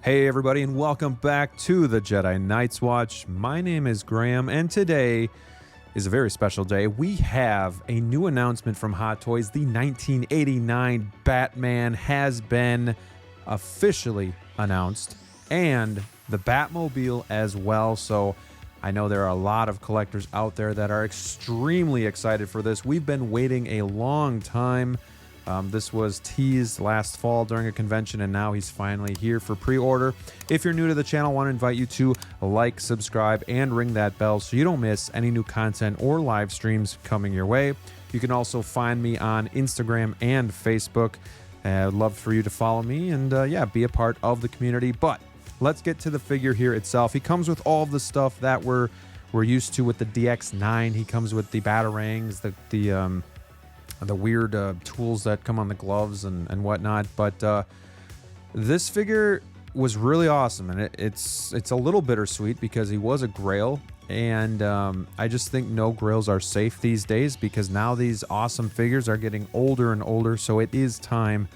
Hey everybody, and welcome back to the Jedi Knights Watch. My name is Graham, and today is a very special day. We have a new announcement from Hot Toys. The 1989 Batman has been officially announced, and the Batmobile as well. So I know there are a lot of collectors out there that are extremely excited for this. We've been waiting a long time. This was teased last fall during a convention, and now he's finally here for pre-order. If you're new to the channel, I want to invite you to like, subscribe, and ring that bell so you don't miss any new content or live streams coming your way. You can also find me on Instagram and Facebook. I'd love for you to follow me and be a part of the community. But let's get to the figure here itself. He comes with all of the stuff that we're used to with the DX9. He comes with the batarangs, the weird tools that come on the gloves and whatnot, but this figure was really awesome, and it's a little bittersweet because he was a Grail, and I just think no Grails are safe these days because now these awesome figures are getting older and older, so it is time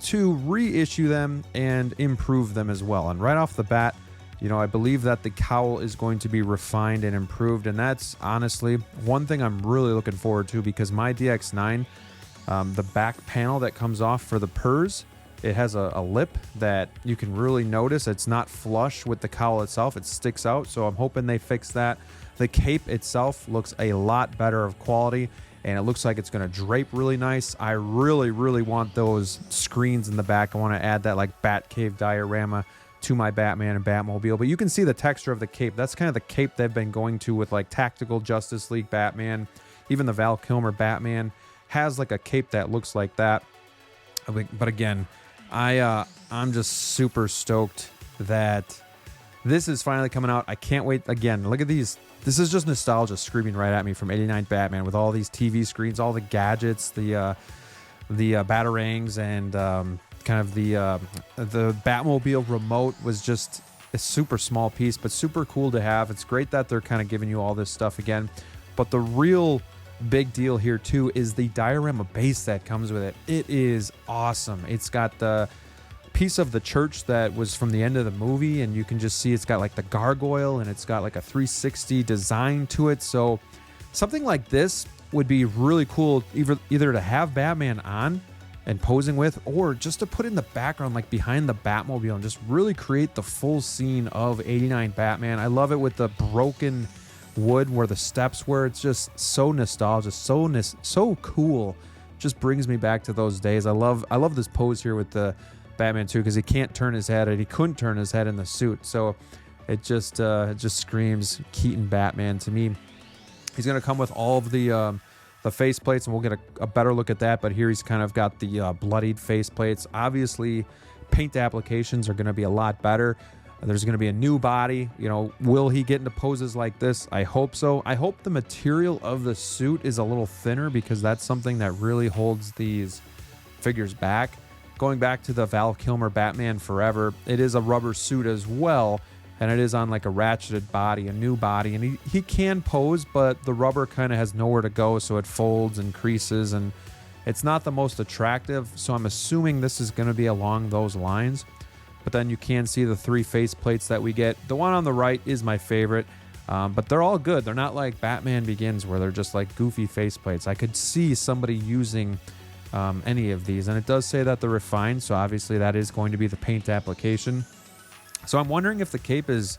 to reissue them and improve them as well. And right off the bat, you know, I believe that the cowl is going to be refined and improved, and that's honestly one thing I'm really looking forward to because my DX9, the back panel that comes off for the purrs, it has a lip that you can really notice. It's not flush with the cowl itself. It sticks out, so I'm hoping they fix that. The cape itself looks a lot better of quality, and it looks like it's going to drape really nice. I really, really want those screens in the back. I want to add that like Batcave diorama to my Batman and Batmobile, but you can see the texture of the cape. That's kind of the cape they've been going to with like Tactical Justice League Batman. Even the Val Kilmer Batman has like a cape that looks like that. But again, I'm just super stoked that this is finally coming out. I can't wait. Again, look at these. This is just nostalgia screaming right at me from '89 Batman with all these TV screens, all the gadgets, the batarangs, and kind of the Batmobile remote was just a super small piece, but super cool to have. It's great that they're kind of giving you all this stuff again. But the real big deal here too is the diorama base that comes with it. It is awesome. It's got the piece of the church that was from the end of the movie, and you can just see it's got like the gargoyle, and it's got like a 360 design to it. So something like this would be really cool, either to have Batman on and posing with, or just to put in the background like behind the Batmobile and just really create the full scene of '89 Batman. I love it with the broken wood where the steps were. It's just so nostalgic, so cool. Just brings me back to those days. I love this pose here with the Batman too, because he can't turn his head, and he couldn't turn his head in the suit. So it just screams Keaton Batman to me. He's gonna come with all of the face plates, and we'll get a better look at that. But here he's kind of got the bloodied face plates. Obviously, paint applications are going to be a lot better. There's going to be a new body. You know, will he get into poses like this? I hope so. I hope the material of the suit is a little thinner because that's something that really holds these figures back. Going back to the Val Kilmer Batman Forever, it is a rubber suit as well, and it is on like a ratcheted body, a new body, and he can pose, but the rubber kind of has nowhere to go, so it folds and creases, and it's not the most attractive. So I'm assuming this is going to be along those lines. But then you can see the 3 face plates that we get. The one on the right is my favorite, but they're all good. They're not like Batman Begins where they're just like goofy face plates. I could see somebody using any of these, and it does say that they're refined, so obviously that is going to be the paint application. So I'm wondering if the cape is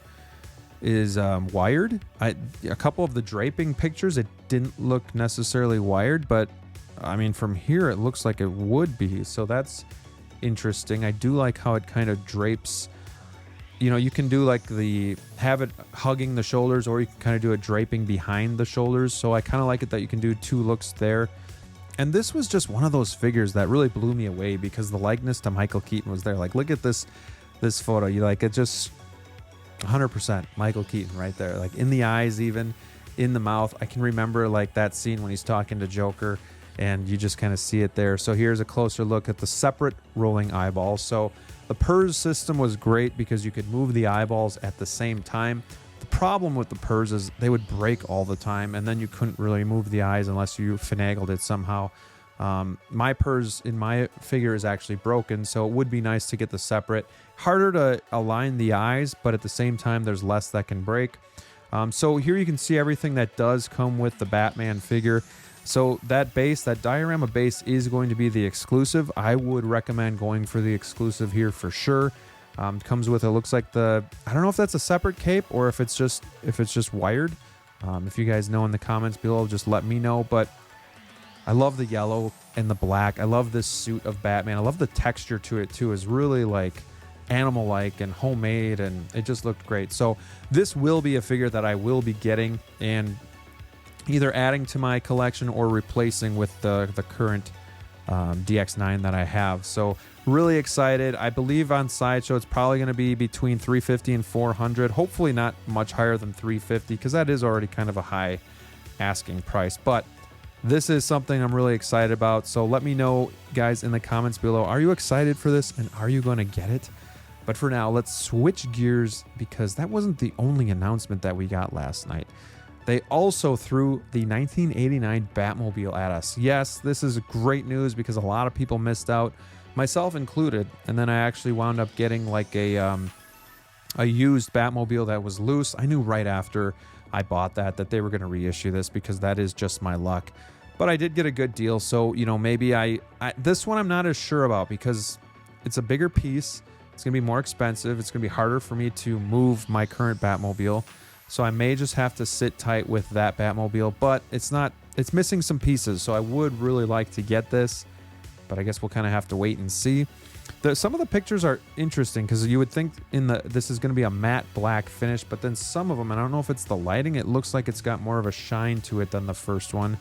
wired. A couple of the draping pictures, it didn't look necessarily wired, but I mean from here it looks like it would be. So that's interesting. I do like how it kind of drapes. You know, you can do like have it hugging the shoulders, or you can kind of do it draping behind the shoulders. So I kind of like it that you can do 2 looks there. And this was just one of those figures that really blew me away because the likeness to Michael Keaton was there. Like, look at this photo. You like it, just 100% Michael Keaton right there, like in the eyes, even in the mouth. I can remember like that scene when he's talking to Joker, and you just kind of see it there. So here's a closer look at the separate rolling eyeballs. So the purrs system was great because you could move the eyeballs at the same time. The problem with the purrs is they would break all the time, and then you couldn't really move the eyes unless you finagled it somehow. My purse in my figure is actually broken, so it would be nice to get the separate. Harder to align the eyes, but at the same time, there's less that can break. So here you can see everything that does come with the Batman figure. So that base, that diorama base, is going to be the exclusive. I would recommend going for the exclusive here for sure. Comes with, it looks like I don't know if that's a separate cape or if it's just wired. If you guys know in the comments below, just let me know. But I love the yellow and the black. I love this suit of Batman. I love the texture to it too. It's really like animal-like and homemade, and it just looked great. So this will be a figure that I will be getting and either adding to my collection or replacing with the current DX9 that I have. So really excited. I believe on Sideshow it's probably going to be between 350 and 400. Hopefully not much higher than 350 because that is already kind of a high asking price. But this is something I'm really excited about. So let me know, guys, in the comments below. Are you excited for this and are you going to get it? But for now, let's switch gears because that wasn't the only announcement that we got last night. They also threw the 1989 Batmobile at us. Yes, this is great news because a lot of people missed out, myself included. And then I actually wound up getting like a used Batmobile that was loose. I knew right after I bought that they were going to reissue this because that is just my luck. But I did get a good deal. So, you know, maybe this one I'm not as sure about because it's a bigger piece. It's going to be more expensive. It's going to be harder for me to move my current Batmobile. So I may just have to sit tight with that Batmobile, but it's missing some pieces. So I would really like to get this, but I guess we'll kind of have to wait and see. Some of the pictures are interesting because you would think this is going to be a matte black finish, but then some of them, and I don't know if it's the lighting, it looks like it's got more of a shine to it than the first one.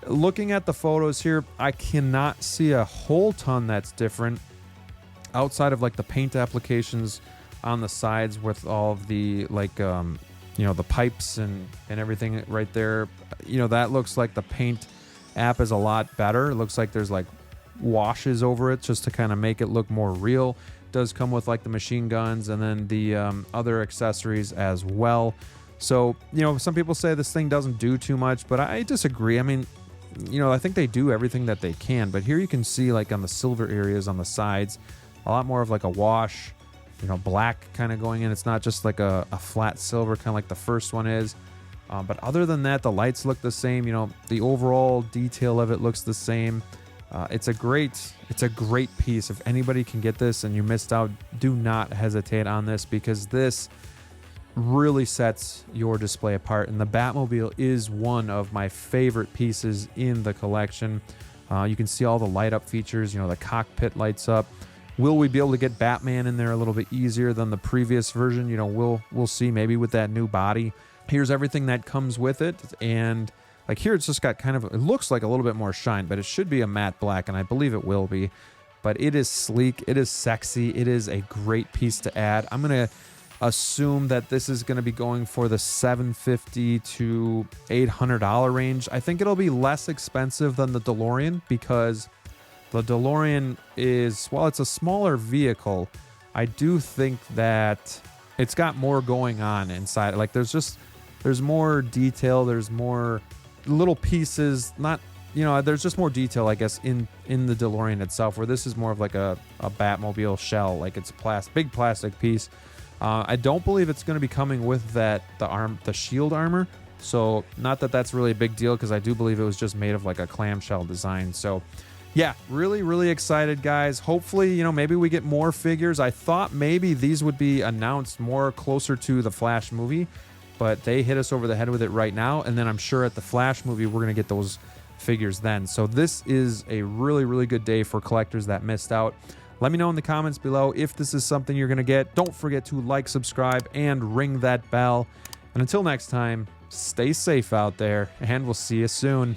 Looking at the photos here, I cannot see a whole ton that's different outside of like the paint applications on the sides with all of the like you know, the pipes and everything right there. You know, that looks like the paint app is a lot better. It looks like there's like washes over it just to kind of make it look more real. It does come with like the machine guns and then the other accessories as well. So, you know, some people say this thing doesn't do too much, but I disagree. I mean, you know, I think they do everything that they can, but here you can see like on the silver areas on the sides, a lot more of like a wash, you know, black kind of going in. It's not just like a flat silver kind of like the first one is. But other than that, the lights look the same. You know, the overall detail of it looks the same. It's a great piece. If anybody can get this and you missed out, do not hesitate on this because this really sets your display apart. And the Batmobile is one of my favorite pieces in the collection. You can see all the light up features. You know, the cockpit lights up. Will we be able to get Batman in there a little bit easier than the previous version? You know, we'll see maybe with that new body. Here's everything that comes with it. And like here, it's just got kind of, it looks like a little bit more shine, but it should be a matte black, and I believe it will be. But it is sleek. It is sexy. It is a great piece to add. I'm going to assume that this is going to be going for the $750 to $800 range. I think it'll be less expensive than the DeLorean because the DeLorean is, while it's a smaller vehicle, I do think that it's got more going on inside. Like there's more detail, there's more little pieces, not, you know, there's just more detail, I guess, in the DeLorean itself, where this is more of like a Batmobile shell, like it's a big plastic piece. I don't believe it's going to be coming with the shield armor. So not that that's really a big deal because I do believe it was just made of like a clamshell design. So yeah, really, really excited, guys. Hopefully, you know, maybe we get more figures. I thought maybe these would be announced more closer to the Flash movie, but they hit us over the head with it right now. And then I'm sure at the Flash movie, we're going to get those figures then. So this is a really, really good day for collectors that missed out. Let me know in the comments below if this is something you're going to get. Don't forget to like, subscribe, and ring that bell. And until next time, stay safe out there, and we'll see you soon.